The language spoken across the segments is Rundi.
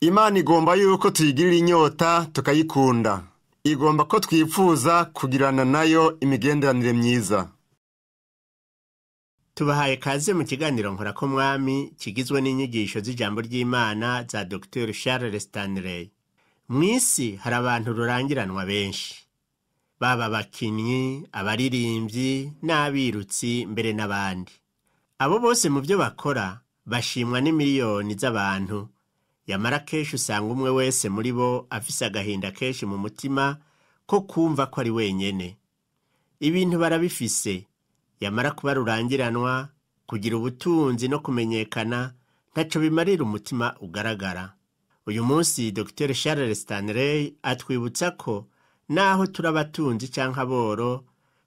Imana igomba yuko tuyigirira inyota tukayikunda. Igomba ko twifuza kugirana nayo imigenderanire myiza. Tubahaye kaze mu kiganiro Nkorako Mwami kigizwe n'inyigisho z'ijambo ry'Imana za Dr. Charles Stanley. Mw'isi hari abantu rurangiranwa benshi. Baba abakinyi, abaririmbyi, n'abirutsi mbere n'abandi. Abo bose mu byo bakora bashimwa n'imiliyoni z'abantu. Yamara kenshi usanga umwe wese muri bo afise agahinda kenshi mu mutima ko kumva ko ari wenyene. Ibintu barabifise, yamara kuba rurangiranwa, kugira ubutunzi no kumenyekana, ntaco bimarira umutima ugaragara. Uyu munsi Dr. Charles Stanley atwibutsa ko naho turabatunzi canke aboro,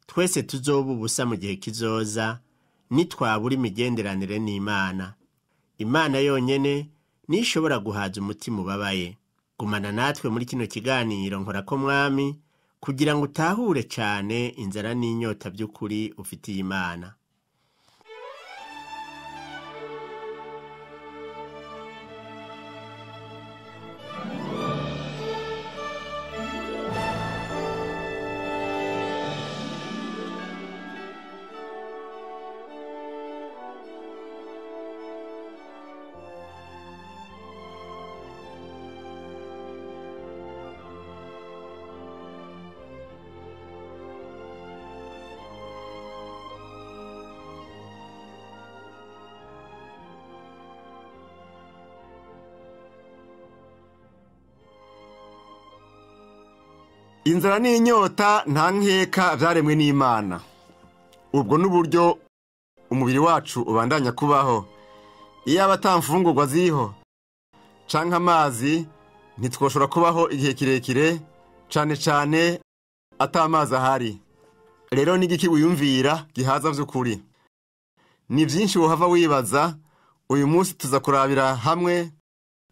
twese tuzoba ubusa mu gihe kizoza, nitwabura imigenderanire n'Imana. Imana yonyene nishobora guhaza umutima ubabaye. Gumana natwe muri kino kiganiro Nkorako Mwami kugira ngo utahure cane inzara n'inyota by'ukuri ufitiye Imana. Inzara n'inyota nta nkeka vyaremwe n'Imana. Ubwo n'uburyo umubiri wacu ubandanya kubaho. Iyo abatamfungurwa ziho canke amazi, ntitwoshobora kubaho igihe kirekire, cane atamazi ahari. Rero n'igiki wiyumvira gihaza vy'ukuri? Ni vyinshi wohava wibaza. Uyu munsi tuza kurabira hamwe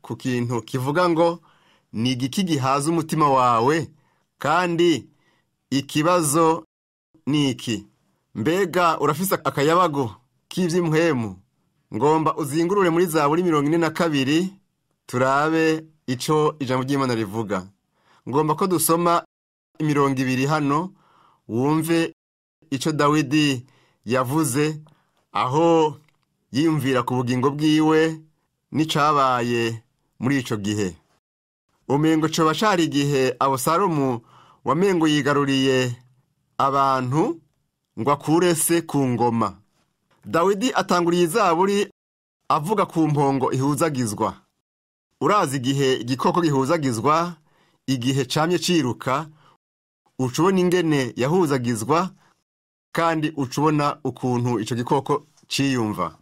ku kintu kivuga ngo ni igiki gihaza umutima wawe. Kandi ikibazo ni iki? Mbega urafise akayabago k'ivy'impwemu? Ngomba uzingurure muri Zaburi 42 turabe ico ijambo ry'Imana rivuga. Ngomba ko dusoma 20 hano wumve ico Dawidi yavuze aho yiyumvira ku bugingo bwiwe n'icabaye muri ico gihe. Umengo coba cari igihe Abusalomu wamengo yigaruriye abantu ngo akure se ku ngoma. Dawidi atanguriye Zaburi avuga ku mpongo ihuzagizwa. Urazi igihe igikoko gihuzagizwa, igihe camye ciruka, ucubona ingene yahuzagizwa kandi ucubona ukuntu ico gikoko ciyumva.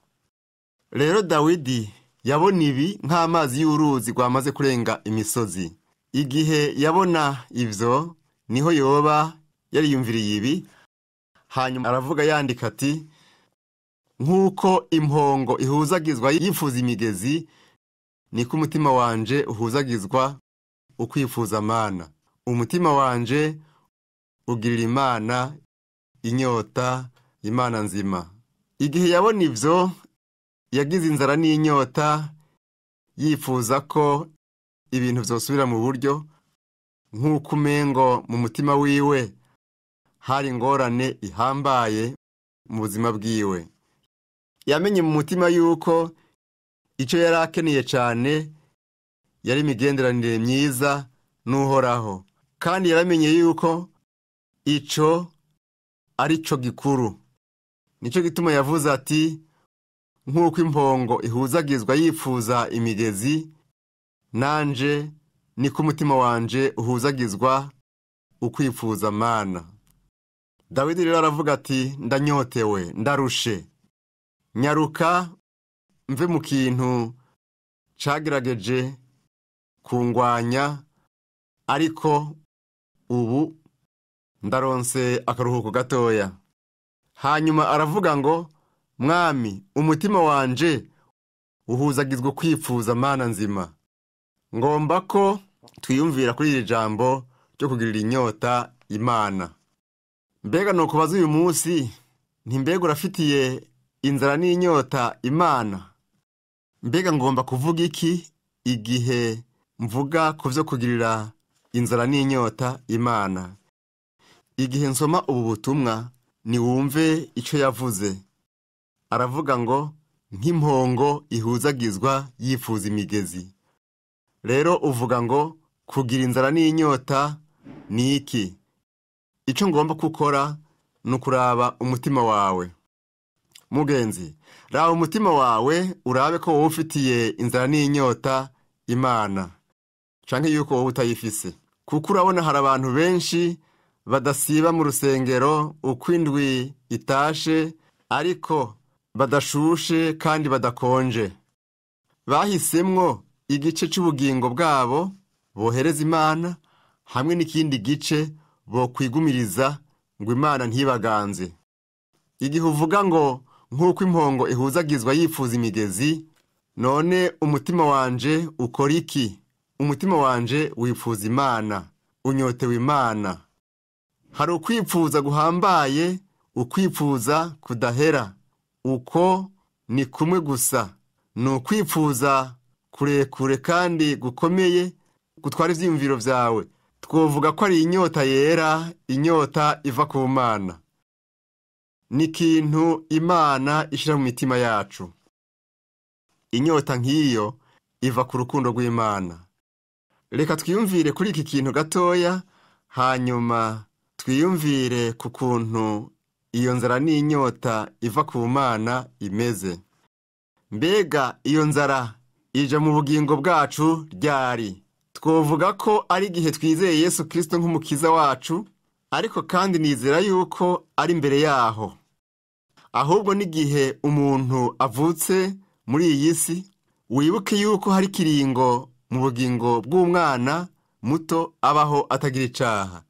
Rero Dawidi yabona ibi nk'amazi y'uruzi rwamaze kurenga imisozi. Igihe yabona ivyo niho yoba yariyumviriye ibi. Hanyuma aravuga yandika ati, nk'uko impongo ihuzagizwa yifuza imigezi, niko umutima wanje uhuzagizwa ukwifuza Mana. Umutima wanje ugirira Imana inyota, Imana nzima. Igihe yabona ivyo, yagize inzara n'inyota, yifuza ko ibintu vyosubira mu buryo, nk'uko umengo mu mutima wiwe hari ingorane ihambaye mu buzima bwiwe. Yamenye mu mutima yuko ico yari akeneye cane yari imigenderanire myiza n'Uhoraho, kandi yaramenye yuko ico ari co gikuru. Nico gituma yavuze ati, nk'uko impongo ihuzagizwa yifuza imigezi, nanje niko umutima wanje uhuzagizwa ukwifuza Mana. Dawidi rero aravuga ati, ndanyotewe, ndarushe. Nyaruka mve mu kintu cagerageje kungwanya, ariko ubu ndaronse akaruhuko gatoya. Hanyuma aravuga ngo, Mwami, umutima wanje uhuzagizwa kwifuza Mana nzima. Ngomba ko twiyumvira kuri iri jambo ryo kugirira inyota Imana. Mbega no kubaza uyu munsi, ntimbega urafitiye inzara n'inyota Imana? Mbega ngomba kuvuga iki igihe mvuga ku byo kugirira inzara n'inyota Imana. Igihe nsoma ubu butumwa niwumve icyo yavuze. Aravuga ngo nk'impongo ihuzagizwa yifuza imigezi. Rero uvuga ngo kugira inzara n'inyota ni iki? Icyo ngomba gukora ni ukuraba umutima wawe. Mugenzi, raba umutima wawe urabe ko wowe ufitiye inzara n'inyota Imana, canke yuko wowe utayifise. Kuko urabona hari abantu benshi badasiba mu rusengero uko indwi itashe, ariko badashushe kandi badakonje. Bahisemwo igice c'ubugingo bwabo bohereza Imana, hamwe n'ikindi gice bokwigumiriza ngo Imana ntibaganze. Igihe uvuga ngo nk'uko impongo ihuzagizwa yifuza imigezi, none umutima wanje ukora iki? Umutima wanje wifuza Imana, unyotewe Imana. Hari ukwifuza guhambaye, ukwifuza kudahera. Uko ni kumwe gusa, ni ukwifuza kurekure kandi gukomeye gutwara ivyiyumviro vyawe. Twovuga ko ari inyota yera, inyota iva ku Mana. Ni ikintu Imana ishira mu mitima yacu. Inyota nk'iyo iva ku rukundo rw'Imana. Reka twiyumvire kuri iki kintu gatoya, hanyuma twiyumvire ku kuntu iyo nzara n'inyota iva ku Mana imeze. Mbega iyo nzara ija mu bugingo bwacu ryari? Twovuga ko ari igihe twizeye Yesu Kristo nk'umukiza wacu, ariko kandi nizera yuko ari imbere yaho. Ahubwo n'igihe umuntu avutse muri iyi si, wibuke yuko hari kiringo mu bugingo bw'umwana muto abaho atagira icaha.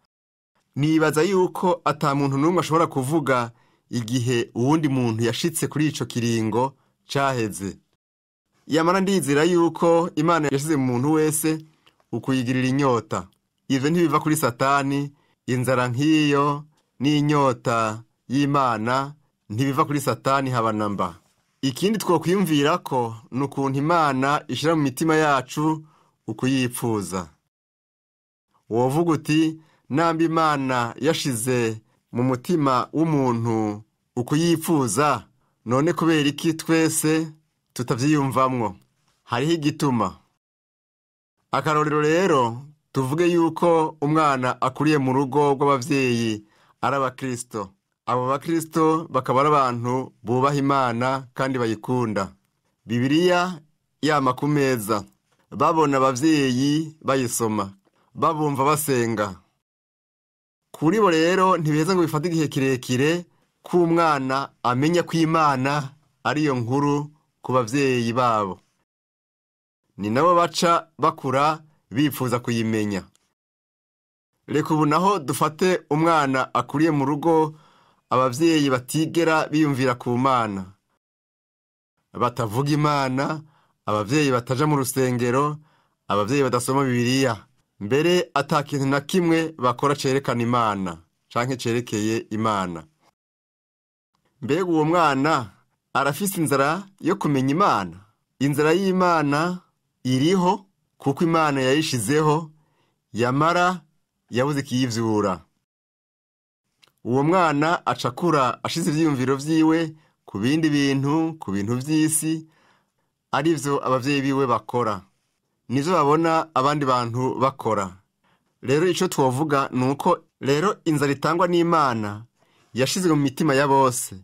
Nibaza yuko ata muntu n'umwe ashobora kuvuga igihe uwundi muntu yashitse kuri ico kiringo caheze. Yamara ndizera yuko Imana yashize mu muntu wese ukuyigirira inyota. Ivyo ntibiva kuri Satani. Inzara nk'iyo n'inyota y'Imana ntibiva kuri Satani habanamba. Ikindi twokwiyumvira ko n'ukuntu Imana ishira mu mitima yacu ukuyipfuza. Wovuga uti namba Imana yashize mu mutima w'umuntu ukuyipfuza, none kubera iki twese tutavyiyumvamwo? Hariho igituma. Akarorero rero, tuvuge yuko umwana akuriye mu rugo rw'abavyeyi ari abakristo. Abo bakristo bakaba ari abantu bubaha Imana kandi bayikunda. Bibiliya yama ku meza, babona abavyeyi bayisoma, babumva basenga. Kuri bo rero ntibeza ngo bifate igihe kirekire ko umwana amenya ko Imana ariyo nkuru ku bavyeyi babo. Ni nabo baca bakura bifuza kuyimenya. Reka ubu naho dufate umwana akuriye mu rugo abavyeyi batigera biyumvira ku Mana, batavuga Imana, abavyeyi bataja mu rusengero, abavyeyi badasoma Bibiliya, mbere ata kintu na kimwe bakora cerekana Imana canke cerekeye Imana. Mbega uwo mwana arafise inzara yo kumenya Imana? Inzara y'Imana iriho kuko Imana yayishizeho, yamara yabuze ikiyivyura. Uwo mwana acakura ashize ivyiyumviro vyiwe ku bindi bintu, ku bintu vy'isi, arivyo abavyeyi biwe bakora, nivyo babona abandi bantu bakora. Rero ico twovuga nuko rero inzara itangwa n'Imana yashizwe mu mitima ya bose,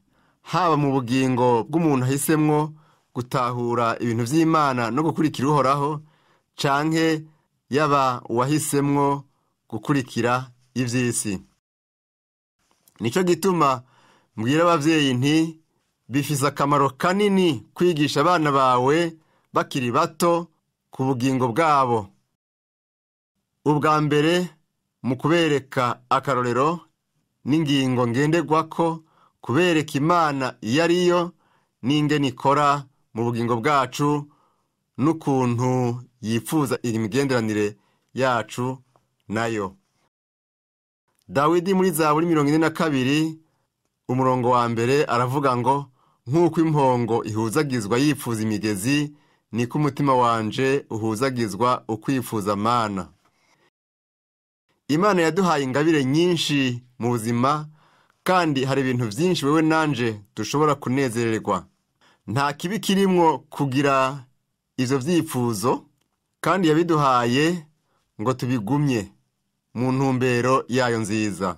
haba mu bugingo bw'umuntu ahisemwo gutahura ibintu vy'Imana no gukurikira Uhoraho, canke yaba uwahisemwo gukurikira ivy'isi. Nico gituma mbwira abavyeyi nti bifise akamaro kanini kwigisha abana bawe bakiri bato ku bugingo bwabo. Ubwa mbere mu kubereka akarorero n'ingingo ngenderwako, kubereka Imana iyo ariyo n'ingene ikora mu bugingo bwacu n'ukuntu yifuza imigenderanire yacu nayo. Dawidi muri Zaburi 42 umurongo wa mbere aravuga ngo nk'uko impongo ihuzagizwa yifuza imigezi, niko umutima wanje uhuzagizwa ukwifuza Mana. Imana yaduhaye ingabire nyinshi mu buzima, kandi hari ibintu byinshi wewe nanje dushobora kunezererwa. Nta kibi kirimwo kugira ivyo vyifuzo, kandi yabiduhaye ngo tubigumye mu ntumbero yayo nziza.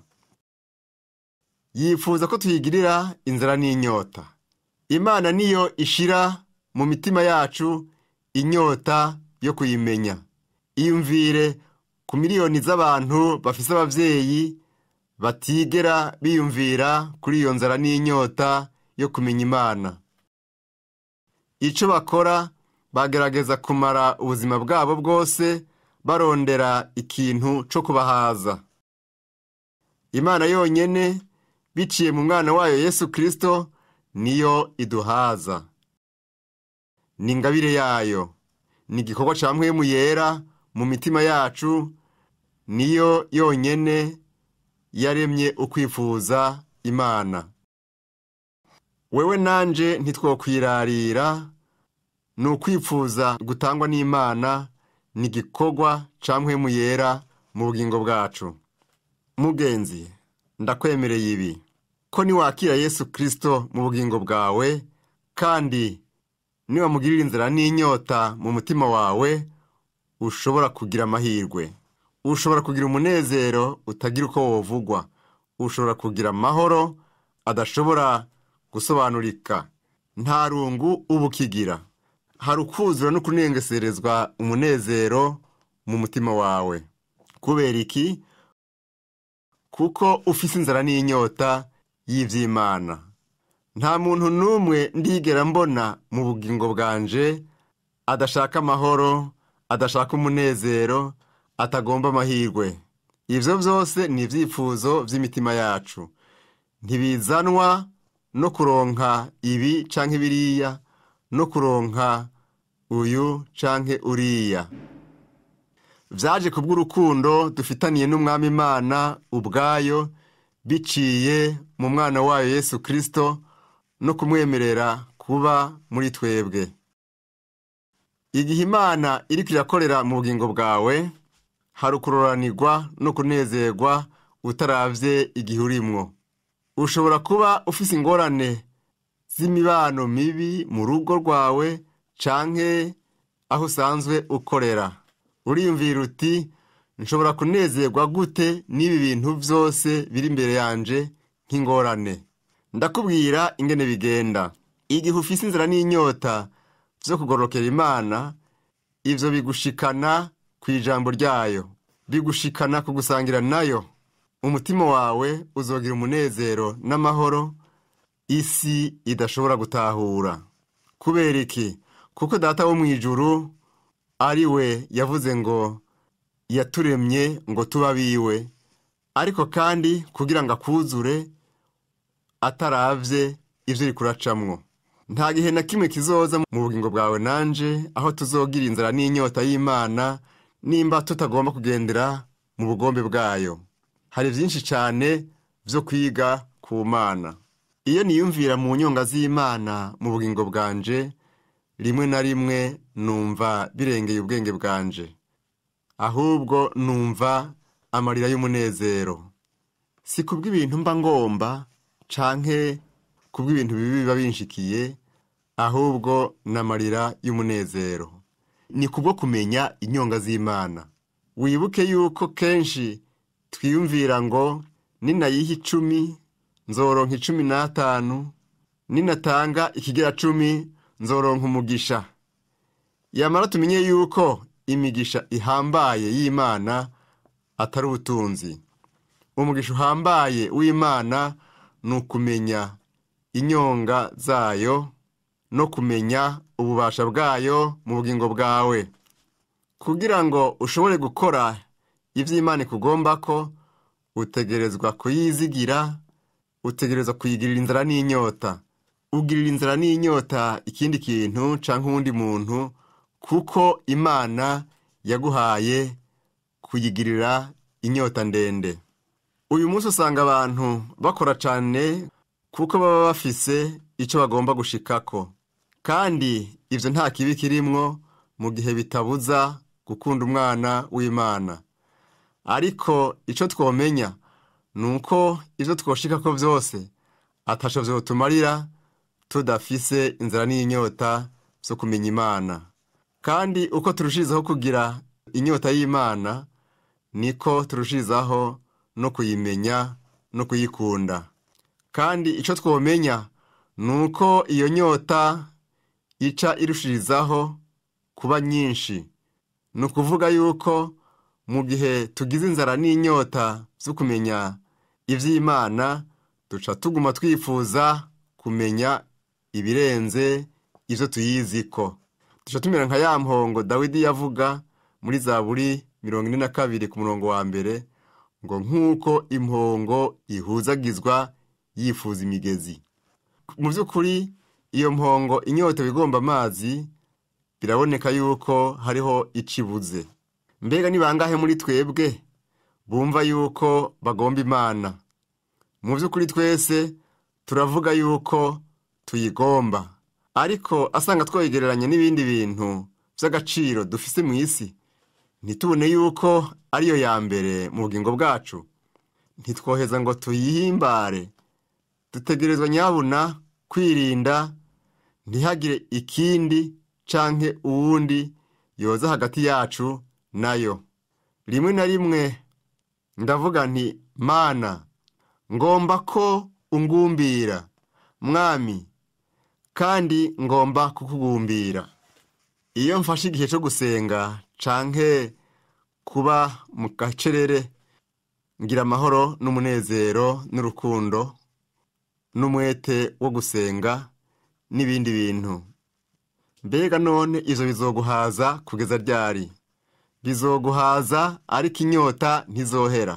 Yifuza ko tuyigirira inzara n'inyota. Imana niyo ishira mu mitima yacu inyota yo kuyimenya. Iyumvire ku miliyoni z'abantu bafise abavyeyi batigera biyumvira kuri iyo nzara n'inyota yo kumenya Imana. Ico bakora, bagerageza kumara ubuzima bwabo bwose barondera ikintu co kubahaza. Imana yonyene biciye mu mwana wayo Yesu Kristo niyo iduhaza. Ni ingabire yayo, ni igikorwa ca Mpwemu Yera mu mitima yacu, niyo yonyene yaremye ukwifuza Imana. Wewe nanje ntitwokwirarira, ni ukwifuza gutangwa n'Imana, ni igikorwa ca Mpwemu Yera mu bugingo bwacu. Mugenzi, ndakwemereye ibi, ko niwakira Yesu Kristo mu bugingo bwawe, kandi niwamugirira inzara n'inyota mu mutima wawe, ushobora kugira amahirwe. Ushobora kugira umunezero utagira uko wovugwa. Ushobora kugira amahoro adashobora gusobanurika. Nta rungu uba ukigira. Hari ukuzura no kunengeserezwa umunezero mu mutima wawe. Kubera iki? Kuko ufise inzara n'inyota y'ivy'Imana. Nta muntu n'umwe ndigera mbona mu bugingo bwanje adashaka amahoro, adashaka umunezero, atagomba amahirwe. Ivyo vyose ni ivyifuzo vy'imitima yacu. Ntibizanwa no kuronka ibi canke biriya, no kuronka uyu canke uriya. Vyaje kubw'urukundo dufitaniye n'Umwami Imana ubwayo, biciye mu mwana wayo Yesu Kristo, no kumwemerera kuba muri twebwe. Igihe Imana iriko irakorera mu bugingo bwawe, hari ukuroranirwa no kunezerwa utaravye igihe urimwo. Ushobora kuba ufise ingorane z'imibano mibi mu rugo rwawe canke aho usanzwe ukorera. Uriyumvira uti, nshobora kunezerwa gute n'ibi bintu vyose biri imbere yanje nk'ingorane? Ndakubwira ingene bigenda. Igihe ufise inzara n'inyota vyo kugororokera Imana, ivyo bigushikana kw'ijambo ryayo, bigushikana kugusangira nayo. Umutima wawe uzogira umunezero n'amahoro isi idashobora gutahura. Kubera iki? Kuko Data wo mw'ijuru ari we yavuze ngo yaturemye ngo tuba biwe, ariko kandi kugira ngo akuzure ataravye ivyo uri kuracamwo. Nta gihe na kimwe kizoza mu bugingo bwawe nanje aho tuzogira inzara n'inyota y'Imana nimba tutagomba kugendera mu bugombe bwayo. Hari vyinshi cane vyo kwiga ku Mana. Iyo niyumvira mu nyonga z'Imana mu bugingo bwanje, rimwe na rimwe numva birengeye ubwenge bwanje. Ahubwo numva amarira y'umunezero. Si kubw'ibintu mba ngomba canke kubw'ibintu bibi biba binshikiye, ahubwo n'amarira y'umunezero. Ni kubwo kumenya inyonga z'Imana. Wibuke yuko kenshi twiyumvira ngo ninayiha 10 nzoronka 15, ninatanga ikigera 10 nzoronka umugisha. Yamara tumenye yuko imigisha ihambaye y'Imana atari ubutunzi. Umugisha uhambaye w'Imana ni ukumenya inyonga zayo no kumenya ububasha bwayo mu bugingo bwawe. Kugira ngo ushobore gukora ivy'Imana ikugomba ko, utegerezwa kuyizigira, utegerezwa kuyigirira inzara n'inyota. Ugirira inzara n'inyota ikindi kintu canke uwundi muntu, kuko Imana yaguhaye kuyigirira inyota ndende. Uyu munsi usanga abantu bakora cane kuko baba bafise ico bagomba gushikako, kandi ibyo nta kibi kirimwo mu gihe bitabuza gukunda umwana w'Imana. Ariko icyo twomenya ni uko ibyo twoshika ko byose atasho vyotumarira tudafise inzara n'inyota zo kumenya Imana. Kandi uko turushirizaho kugira inyota y'Imana niko turushirizaho no kuyimenya no kuyikunda. Kandi icyo twomenya ni uko iyo nyota ica irushirizaho kuba nyinshi. Ni ukuvuga yuko mu gihe tugize inzara n'inyota zo kumenya ivy'Imana, duca tuguma twifuza kumenya ibirenze ivyo tuyiziko. Duca tumera nka ya mpongo Dawidi yavuga muri Zaburi 42 ku murongo wa mbere ngo nk'uko impongo ihuzagizwa yifuza imigezi. Mu by'ukuri iyo mpongo inyota bigomba amazi, biraboneka yuko hariho icibuze. Mbega ni bangahe muri twebwe bumva yuko bagomba Imana? Mu by'ukuri twese turavuga yuko tuyigomba, ariko asanga twayigereranya n'ibindi bintu by'agaciro dufise mu isi, ntitubone yuko ariyo ya mbere mu bugingo bwacu. Ntitwoheza ngo tuyihimbare. Dutegerezwa nyabuna kwirinda ntihagire ikindi canke uwundi yoza hagati yacu nayo. Rimwe na rimwe ndavuga nti, Mana, ngomba ko ungumbira, Mwami, kandi ngomba kukugumbira. Iyo mfashe igihe cyo gusenga canke kuba mu gacerere, ngira amahoro n'umunezero n'urukundo n'umwete wo gusenga n'ibindi bintu. Mbega none ivyo bizoguhaza kugeza ryari? Bizoguhaza ariko inyota ntizohera.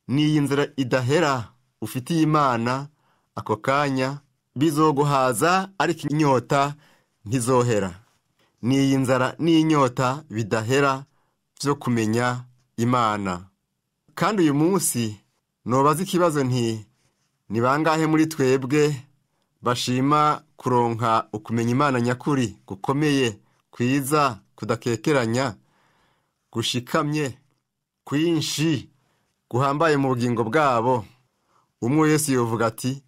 N'iyi nzira idahera ufitiye Imana ako kanya, bizoguhaza ariko inyota ntizohera. N'iyi nzara n'inyota bidahera vyo kumenya Imana. Kandi uyu munsi nobaza ikibazo nti, ni bangahe muri twebwe bashima kuronka ukumenya Imana nyakuri gukomeye, kwiza, kudakekeranya, gushikamye, kwinshi, guhambaye mu bugingo bwabo? Umwe wese yovuga ati,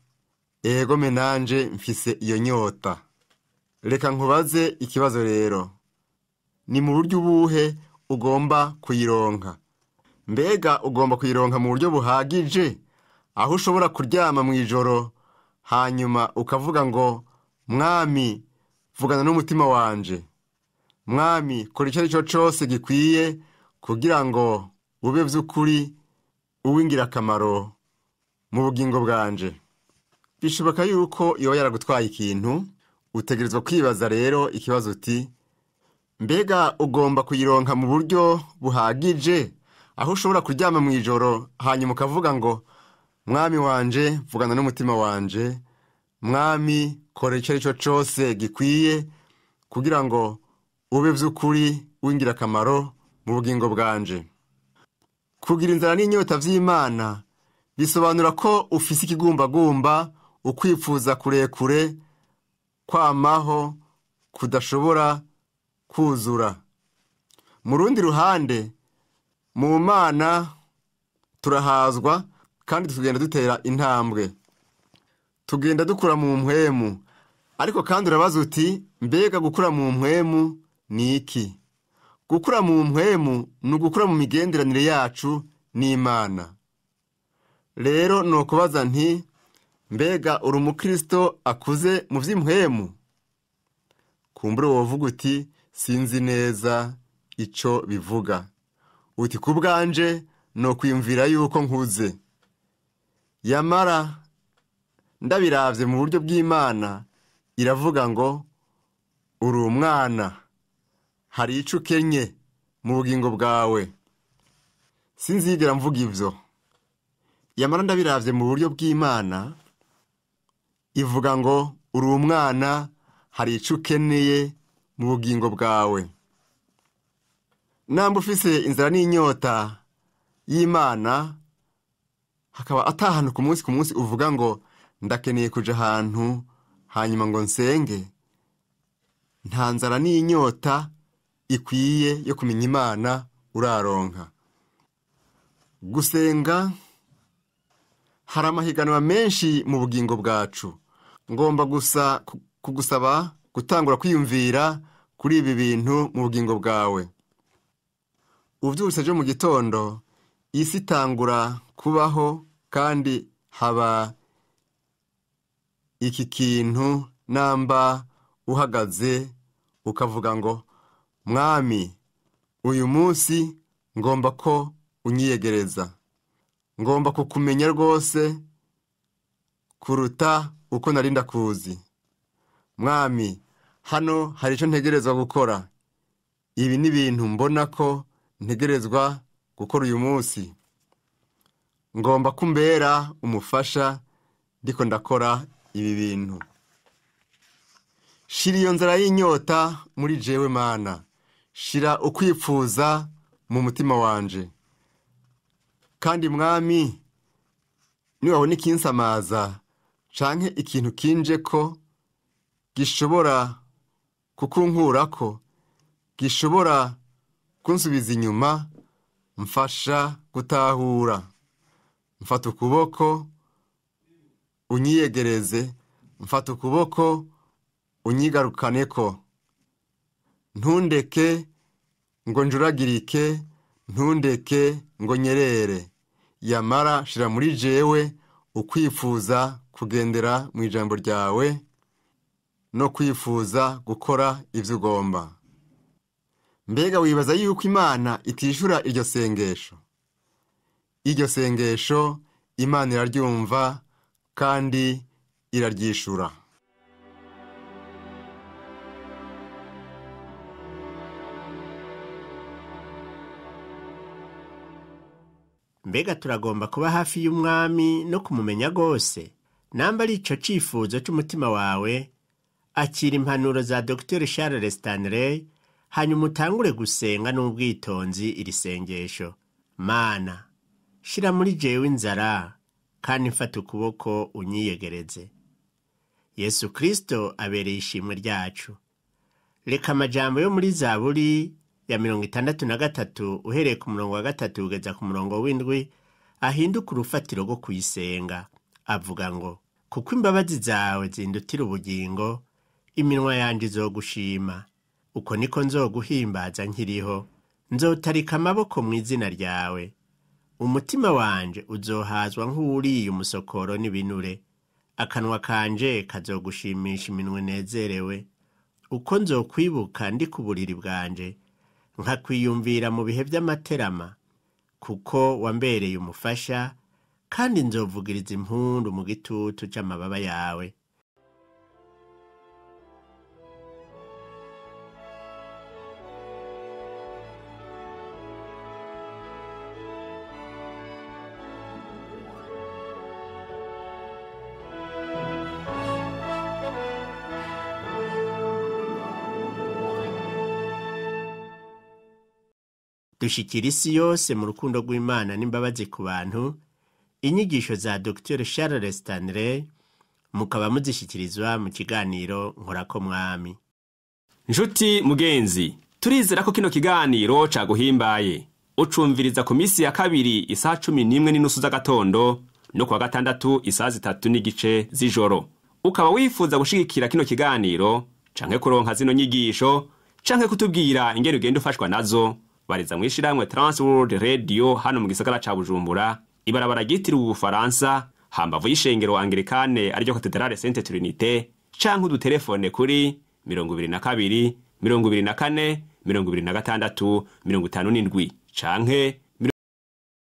ego menanje mfise iyo nyota. Reka nkubaze ikibazo rero, ni mu buryo ubuhe ugomba kuyironka? Mbega ugomba kuyironka mu buryo buhagije, aho ushobora kuryama mu ijoro hanyuma ukavuga ngo, Mwami, vugana n'umutima wanje, Mwami, kora icyo ari cyo cyose gikwiye kugira ngo ube vy'ukuri uw'ingirakamaro mu bugingo bwanje? Bishoboka yuko yoba yaragutwaye ikintu. Utegerezwa kwibaza rero ikibazo uti, mbega ugomba kuyironka mu buryo buhagije, aho ushobora kuryama mu ijoro hanyuma ukavuga ngo, Mwami wanje, vugana n'umutima wanje, Mwami, kora icyo ari cyo cyose gikwiye kugira ngo ube vy'ukuri w'ingirakamaro mu bugingo bwanje? Kugira inzara n'inyota vy'Imana bisobanura ko ufise ikigumbagumba, ukwifuza kurekure kwamaho kudashobora kuzura. Mu rundi ruhande, mu Mana turahazwa kandi tugenda dutera intambwe, tugenda dukura mu mpwemu. Ariko kandi urabaza uti, mbega gukura mu mpwemu ni iki? Gukura mu mpwemu ni ugukura mu migenderanire yacu n'Imana. Rero nokubaza nti, mbega uri umukristo akuze mu vy'impwemu? Kumbure wovuga uti, sinzi neza ico bivuga. Uti, kubwanje no kwiyumvira yuko nkuze. Yamara ndabiravye mu buryo bw'Imana, iravuga ngo uri umwana, hari ico ukenye mu bugingo bwawe. Sinzigera mvuga ivyo. Yamara ndabiravye mu buryo bw'Imana, ivuga ngo uri umwana, hari ico ukeneye mu bugingo bwawe. Namba ufise inzara n'inyota y'Imana, hakaba atahantu ku munsi uvuga ngo ndakeneye kuja ahantu hanyuma ngo nsenge, nta nzara n'inyota ikwiye yo kumenya Imana uraronka. Gusenga hari amahiganwa menshi mu bugingo bwacu. Ngomba gusa kugusaba gutangura kwiyumvira kuri ibi bintu mu bugingo bwawe. Uvyutse ejo mu gitondo, isi itangura kubaho kandi haba iki kintu namba uhagaze ukavuga ngo Mwami, uyu munsi ngomba ko unyiyegereza. Ngomba kukumenya rwose kuruta uko nari ndakuzi. Mwami, hano hari icyo ntegerezwa gukora. Ibi ni ibintu mbona ko ntegerezwa gukora uyu munsi. Ngomba kumbera umufasha ndiko ndakora ibi bintu. Shira iyo nzara y'inyota muri jewe Mana. Shira ukwifuza mu mutima wanje. Kandi Mwami, niwabona ikinsamaza canke ikintu kinje ko gishobora kukunkurako, gishobora kunsubiza inyuma, mfasha gutahura. Mfata ukuboko unyiyegereze, mfata ukuboko unyigarukaneko. Ntundeke ngo njuragirike, ntundeke ngo nyerere. Yamara shira muri jewe ukwifuza kugendera mu ijambo ryawe no kwifuza gukora ivyo ugomba. Mbega wibaza yuko Imana itishura iryo sengesho? Iryo sengesho Imana iraryumva kandi iraryishura. Mbega turagomba kuba hafi y'Umwami no kumumenya rwose? Namba ari ico cifuzo c'umutima wawe, akira impanuro za Dr. Charles Stanley, hanyuma utangure gusenga n'ubwitonzi iri sengesho. Mana, shira muri jewe inzara, kandi mfata ukuboko unyiyegereze. Yesu Kristo abereye ishimwe ryacu. Reka amajambo yo muri Zaburi ya 63 uhereye ku murongo wa 3 ugeza ku murongo w'7 ahinduka urufatiro rwo kuyisenga. Avuga ngo, kuko imbabazi zawe zindutira ubugingo, iminwa yanje izogushima. Uko niko nzoguhimbaza nkiriho, nzotarika amaboko mu izina ryawe. Umutima wanje uzohazwa nk'uwuriye umusokoro n'ibinure. Akanwa kanje kazogushimisha iminwe nezerewe. Uko nzokwibuka ndi ku buriri bwanje, nkakwiyumvira mu bihe by'amaterama, kuko wambereye umufasha, kandi nzovugiriza impundu mu gitutu c'amababa yawe. Dushikira isi yose mu rukundo rw'Imana n'imbabazi ku bantu. Inyigisho za Dr. Charles Stanley mukaba muzishikirizwa mu kiganiro Nkorako Mwami. Nshuti mugenzi, turizera ko kino kiganiro caguhimbaye. Ucumviriza ku misi ya kabiri isaha 11:30 z'agatondo no kuwa gatandatu isaha 3:30 z'ijoro. Ukaba wifuza gushigikira kino kiganiro canke kuronka zino nyigisho canke kutubwira ingene ugenda ufashwa nazo, bariza mw'ishiramwe Transworld Radio hano mu gisagara ca Bujumbura, ibarabara ryitiriwe Ubufaransa, hambavu y'ishengero Anglikane ariryo Katedrale Sainte Trinité, canke udutelefone kuri 22 24 26 57 canke